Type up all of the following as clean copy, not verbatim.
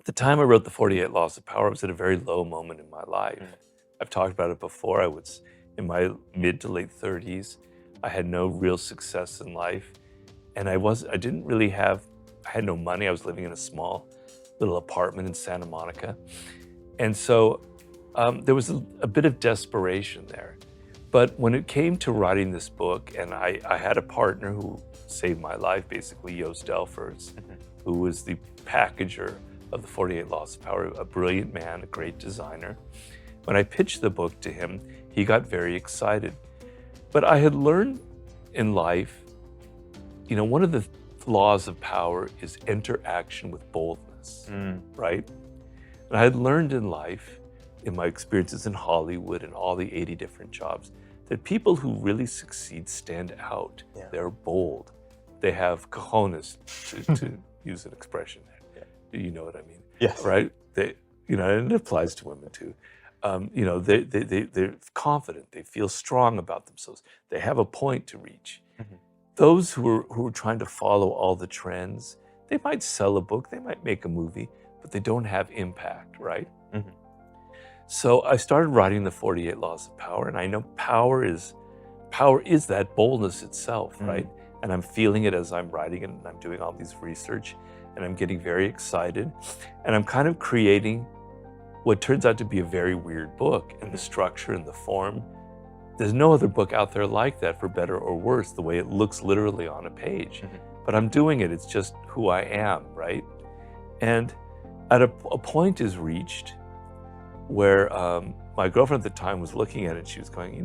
the time I wrote the 48 Laws of Power, I was at a very low moment in my life. I've talked about it before. I was in my mid to late 30s. I had no real success in life. And I had no money. I was living in a small little apartment in Santa Monica. And so there was a bit of desperation there. But when it came to writing this book, and I had a partner who saved my life, basically, Joost Delfers, who was the packager of the 48 Laws of Power, a brilliant man, a great designer. When I pitched the book to him, he got very excited. But I had learned in life, one of the laws of power is interaction with boldness, right? And I had learned in life, in my experiences in Hollywood and all the 80 different jobs, that people who really succeed stand out. Yeah. They're bold. They have cojones, to use an expression. Yeah. You know what I mean? Yes. Right? And it applies to women too. They're confident. They feel strong about themselves. They have a point to reach. Those who are trying to follow all the trends, they might sell a book, they might make a movie, but they don't have impact, right? So I started writing the 48 Laws of Power, and I know power is that boldness itself, right? And I'm feeling it as I'm writing it, and I'm doing all these research, and I'm getting very excited, and I'm kind of creating what turns out to be a very weird book, and the structure and the form. There's no other book out there like that, for better or worse, the way it looks literally on a page. But I'm doing it, it's just who I am, right? And at a point is reached where my girlfriend at the time was looking at it, she was going,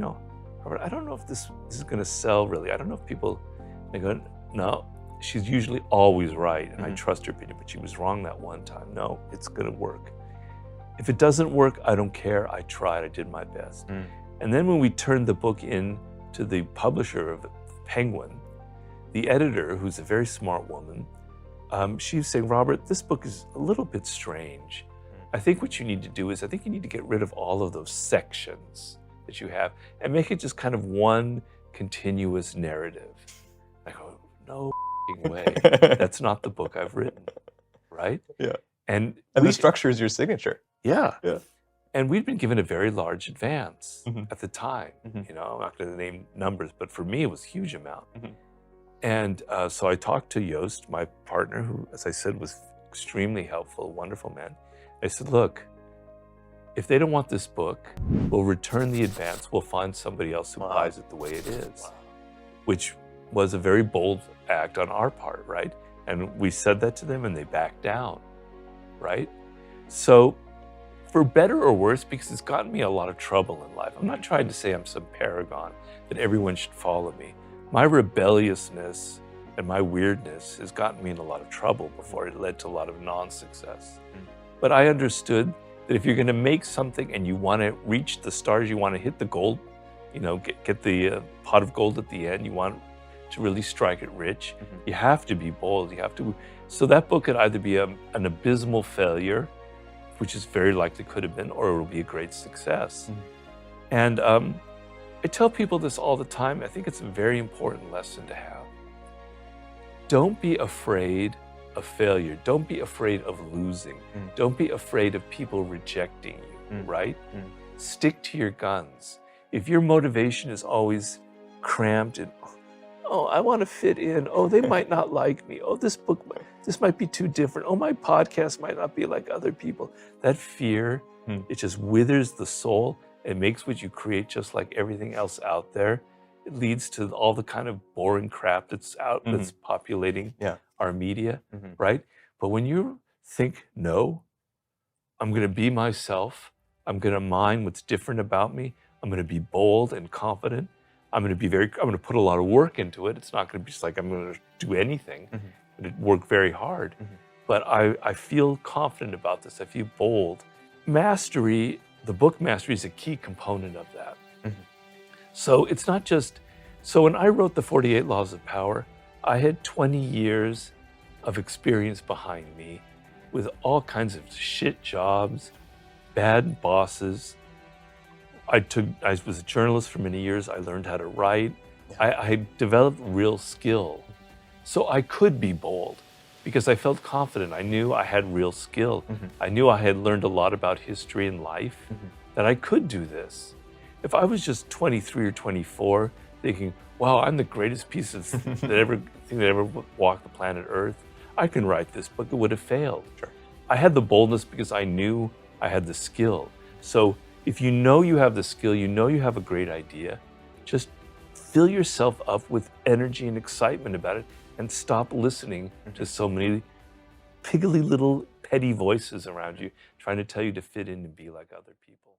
Robert, I don't know if this is gonna sell really. I don't know if people, I go, no, she's usually always right, and I trust her opinion, but she was wrong that one time. No, it's gonna work. If it doesn't work, I don't care, I tried, I did my best. And then when we turned the book in to the publisher of Penguin, the editor, who's a very smart woman, she was saying, Robert, this book is a little bit strange. I think what you need to do is, I think you need to get rid of all of those sections that you have and make it just kind of one continuous narrative. I go, no way. That's not the book I've written, right? Yeah. And the structure is your signature. Yeah. Yeah. And we'd been given a very large advance at the time. I'm not going to name numbers, but for me, it was a huge amount. And so I talked to Joost, my partner, who, as I said, was extremely helpful, a wonderful man. I said, look, if they don't want this book, we'll return the advance. We'll find somebody else who buys it the way it is, which was a very bold act on our part, right? And we said that to them and they backed down, right? So for better or worse, because it's gotten me a lot of trouble in life. I'm not trying to say I'm some paragon, that everyone should follow me. My rebelliousness and my weirdness has gotten me in a lot of trouble before. It led to a lot of non-success. But I understood that if you're going to make something and you want to reach the stars, you want to hit the gold, get the pot of gold at the end, you want to really strike it rich, you have to be bold. You have to. So that book could either be an abysmal failure, which is very likely could have been, or it will be a great success. And I tell people this all the time. I think it's a very important lesson to have. Don't be afraid of failure. Don't be afraid of losing. Don't be afraid of people rejecting you, right? Stick to your guns. If your motivation is always cramped and, oh, I want to fit in. Oh, they might not like me. Oh, this might be too different. Oh, my podcast might not be like other people. That fear, it just withers the soul. It makes what you create just like everything else out there. It leads to all the kind of boring crap that's populating our media, right? But when you think, no, I'm going to be myself. I'm going to mind what's different about me. I'm going to be bold and confident. I'm going to put a lot of work into it. It's not going to be just like I'm going to do anything. But work very hard. But I feel confident about this. I feel bold. Mastery, the book mastery, is a key component of that. So it's not just, so when I wrote the 48 Laws of Power, I had 20 years of experience behind me with all kinds of shit jobs, bad bosses. I was a journalist for many years. I learned how to write. I developed real skill. So I could be bold because I felt confident. I knew I had real skill. I knew I had learned a lot about history and life, that I could do this. If I was just 23 or 24 thinking, wow, I'm the greatest piece of that ever walked the planet Earth, I can write this book, it would have failed. Sure. I had the boldness because I knew I had the skill. So if you know you have the skill, you know you have a great idea, just fill yourself up with energy and excitement about it and stop listening to so many piggly little petty voices around you trying to tell you to fit in and be like other people.